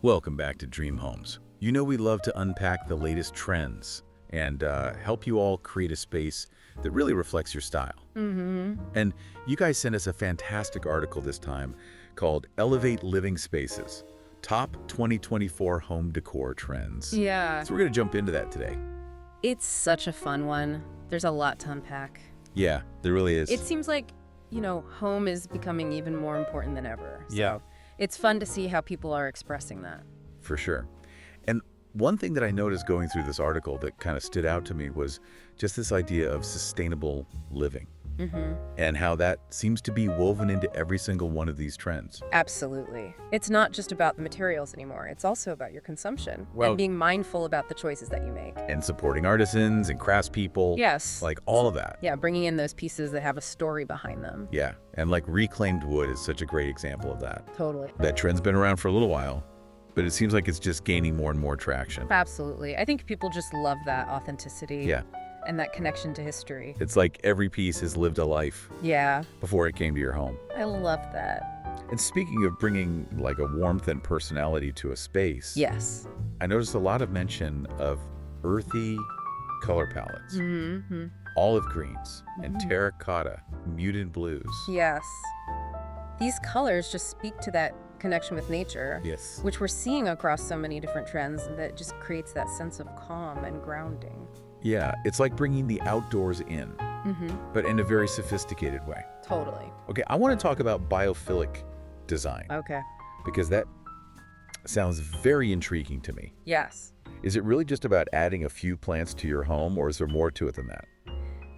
Welcome back to Dream Homes. You know we love to unpack the latest trends and help you all create a space that really reflects your style. And you guys sent us a fantastic article this time called Elevate Living Spaces, Top 2024 Home Decor Trends. Yeah, So we're going to jump into that today. it's such a fun one. There's a lot to unpack. Yeah, there really is. It seems like, home is becoming even more important than ever. Yeah. So it's fun to see how people are expressing that. For sure. And one thing that I noticed going through this article that kind of stood out to me was just this idea of sustainable living and how that seems to be woven into every single one of these trends. Absolutely. It's not just about the materials anymore. It's also about your consumption Well- and being mindful about the choices that you make. And supporting artisans and craftspeople. Yes. Like all of that. Yeah, bringing in those pieces that have a story behind them. Yeah. And like reclaimed wood is such a great example of that. Totally. That trend's been around for a little while, but it seems like it's just gaining more and more traction. Absolutely. I think people just love that authenticity. Yeah. And that connection to history. It's like every piece has lived a life Yeah, before it came to your home. I love that. And speaking of bringing like a warmth and personality to a space, Yes. I noticed a lot of mention of earthy color palettes, Mm-hmm. olive greens, and terracotta, muted blues. Yes. These colors just speak to that connection with nature, Yes. which we're seeing across so many different trends that just creates that sense of calm and grounding. Yeah, it's like bringing the outdoors in, but in a very sophisticated way. Totally. Okay, I want to talk about biophilic design Okay. because that sounds very intriguing to me. Yes. Is it really just about adding a few plants to your home, or is there more to it than that?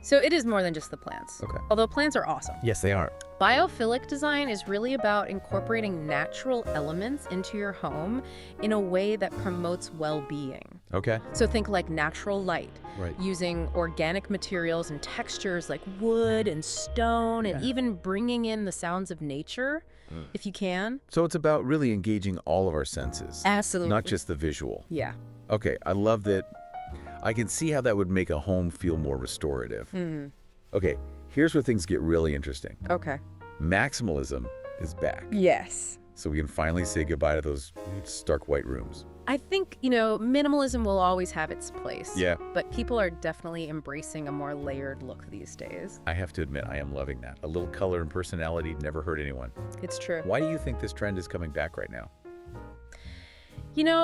So it is more than just the plants. Okay. Although plants are awesome. Yes, they are. Biophilic design is really about incorporating natural elements into your home in a way that promotes well-being. Okay. So think like natural light, Right. using organic materials and textures like wood and stone, and even bringing in the sounds of nature, if you can. So it's about really engaging all of our senses, Absolutely. not just the visual. Yeah. Okay, I love that. I can see how that would make a home feel more restorative. Okay, here's where things get really interesting. Okay. Maximalism is back, Yes. so we can finally say goodbye to those stark white rooms. I think, minimalism will always have its place. Yeah. But people are definitely embracing a more layered look these days. I have to admit, I am loving that. A little color and personality never hurt anyone. It's true. Why do you think this trend is coming back right now?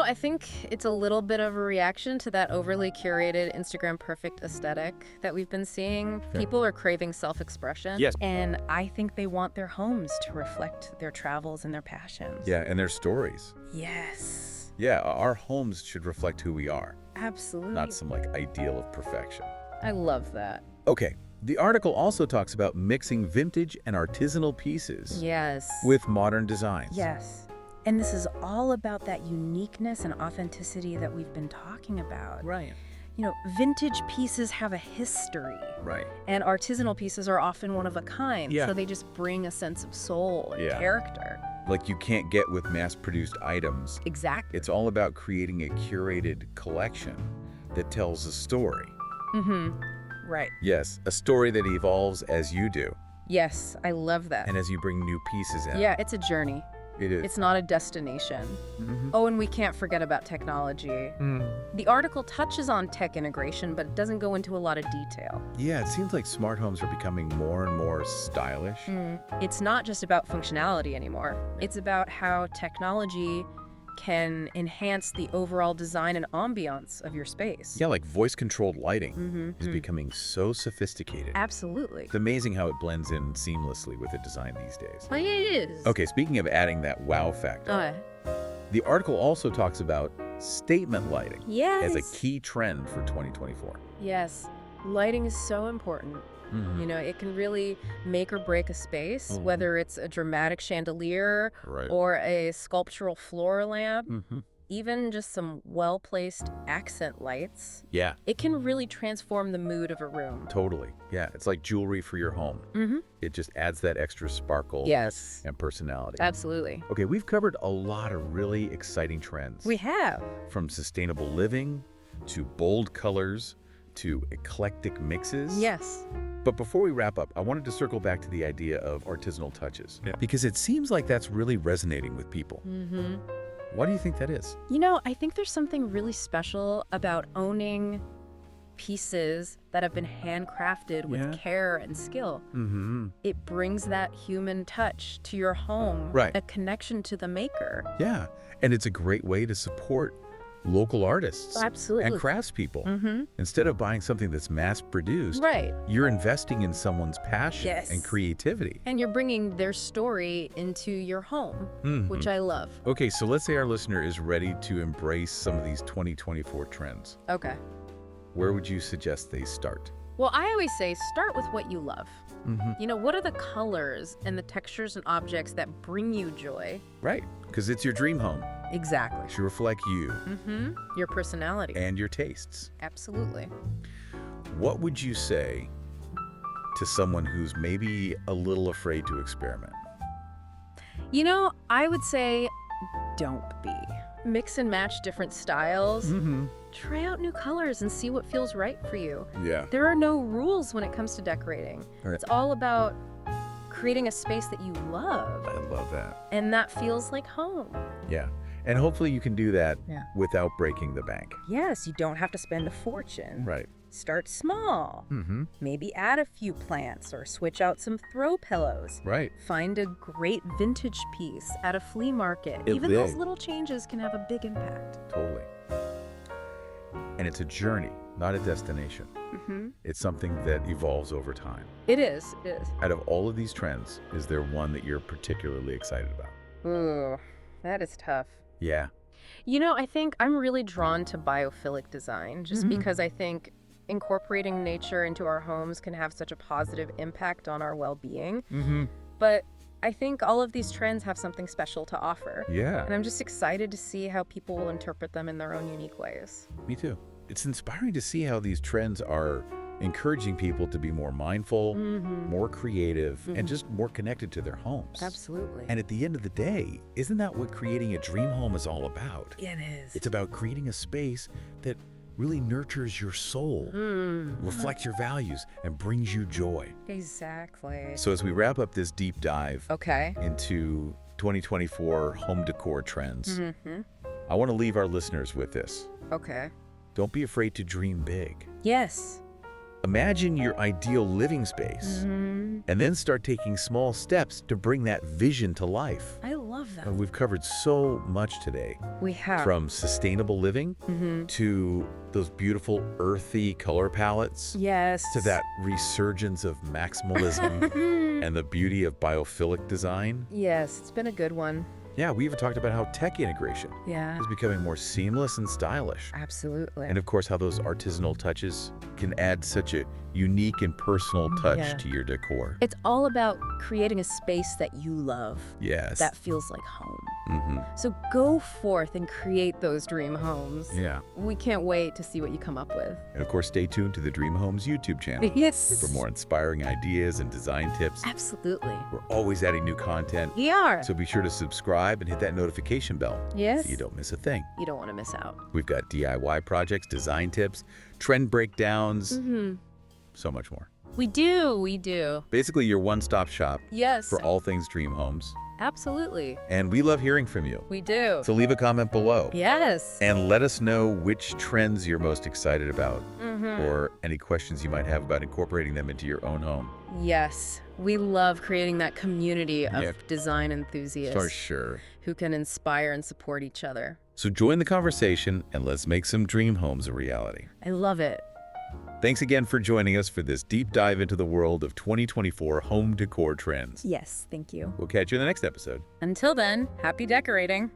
I think it's a little bit of a reaction to that overly curated Instagram perfect aesthetic that we've been seeing. People are craving self-expression. Yes. And I think they want their homes to reflect their travels and their passions. Yeah, and their stories. Yes. Yeah, our homes should reflect who we are, Absolutely. not some like ideal of perfection. I love that. Okay, the article also talks about mixing vintage and artisanal pieces Yes. with modern designs. Yes. And this is all about that uniqueness and authenticity that we've been talking about. Right. Vintage pieces have a history. Right. And artisanal pieces are often one of a kind. Yeah. So they just bring a sense of soul and Yeah. character. Like you can't get with mass-produced items. Exactly. It's all about creating a curated collection that tells a story. Right. Yes, a story that evolves as you do Yes, I love that. and as you bring new pieces in. Yeah, it's a journey. It is. It's not a destination. Oh, and we can't forget about technology. The article touches on tech integration, but it doesn't go into a lot of detail. Yeah, it seems like smart homes are becoming more and more stylish. It's not just about functionality anymore. It's about how technology can enhance the overall design and ambiance of your space. Yeah, like voice-controlled lighting is becoming so sophisticated. Absolutely. It's amazing how it blends in seamlessly with the design these days. Well, it is. Okay, speaking of adding that wow factor, the article also talks about statement lighting Yes. as a key trend for 2024. Yes. Lighting is so important. It can really make or break a space, whether it's a dramatic chandelier Right. or a sculptural floor lamp, even just some well-placed accent lights. Yeah, It can really transform the mood of a room. totally. Yeah, it's like jewelry for your home. It just adds that extra sparkle Yes. and personality. Absolutely. Okay, we've covered a lot of really exciting trends. We have. From sustainable living to bold colors to eclectic mixes. Yes. But before we wrap up, I wanted to circle back to the idea of artisanal touches. Yeah. Because it seems like that's really resonating with people. Mm-hmm. Why do you think that is? You know, I think there's something really special about owning pieces that have been handcrafted with Yeah. care and skill. Mm-hmm. It brings that human touch to your home, Right. a connection to the maker. Yeah. And it's a great way to support local artists Absolutely. and craftspeople. Mm-hmm. Instead of buying something that's mass-produced, Right. you're investing in someone's passion Yes. and creativity. And you're bringing their story into your home, Mhm. which I love. Okay, so let's say our listener is ready to embrace some of these 2024 trends. Okay. Where would you suggest they start? Well, I always say start with what you love. Mm-hmm. You know, what are the colors and the textures and objects that bring you joy? Right, because it's your dream home. Exactly. It should reflect you Mm-hmm. Your personality. and your tastes. Absolutely. What would you say to someone who's maybe a little afraid to experiment? You know, I would say don't be. Mix and match different styles. Mm-hmm. Try out new colors and see what feels right for you. Yeah. There are no rules when it comes to decorating. Right. It's all about creating a space that you love I love that. and that feels like home. Yeah. And hopefully you can do that Yeah. without breaking the bank. Yes, you don't have to spend a fortune. Right. Start small. Mm-hmm. Maybe add a few plants or switch out some throw pillows. Right. Find a great vintage piece at a flea market. It Even those big. little changes can have a big impact. Totally. And it's a journey, not a destination. Mm-hmm. It's something that evolves over time. It is. It is. Out of all of these trends, is there one that you're particularly excited about? Ooh, that is tough. Yeah. You know, I think I'm really drawn to biophilic design just Mhm. because I think incorporating nature into our homes can have such a positive impact on our well-being. Mm-hmm. But I think all of these trends have something special to offer. Yeah. And I'm just excited to see how people will interpret them in their own unique ways. Me too. It's inspiring to see how these trends are encouraging people to be more mindful, Mm-hmm. more creative, Mhm. and just more connected to their homes. Absolutely. And at the end of the day, isn't that what creating a dream home is all about? It is. It's about creating a space that really nurtures your soul, reflects your values, and brings you joy. Exactly. So as we wrap up this deep dive Okay. into 2024 home decor trends, Mm-hmm. I want to leave our listeners with this. Okay. Don't be afraid to dream big. Yes. Imagine your ideal living space Mm-hmm. and then start taking small steps to bring that vision to life. I love that. And we've covered so much today, We have. from sustainable living Mm-hmm. to those beautiful earthy color palettes Yes. to that resurgence of maximalism and the beauty of biophilic design. Yes, it's been a good one. Yeah, we even talked about how tech integration Yeah. is becoming more seamless and stylish. Absolutely. And of course, how those artisanal touches can add such a unique and personal touch Yeah. to your decor. It's all about creating a space that you love, Yes. that feels like home. Mm-hmm. So go forth and create those dream homes. Yeah. We can't wait to see what you come up with. And of course, stay tuned to the Dream Homes YouTube channel Yes. for more inspiring ideas and design tips. Absolutely. We're always adding new content, We are. so be sure to subscribe and hit that notification bell Yes. so you don't miss a thing. You don't want to miss out. We've got DIY projects, design tips, trend breakdowns, Mm-hmm. so much more. We do. We do. Basically, your one-stop shop Yes. for all things dream homes. Absolutely. And we love hearing from you. We do. So leave a comment below Yes. and let us know which trends you're most excited about Mm-hmm. or any questions you might have about incorporating them into your own home. Yes. We love creating that community of Yeah. design enthusiasts For sure. who can inspire and support each other. So join the conversation and let's make some dream homes a reality. I love it. Thanks again for joining us for this deep dive into the world of 2024 home decor trends. Yes. Thank you. We'll catch you in the next episode. Until then, happy decorating.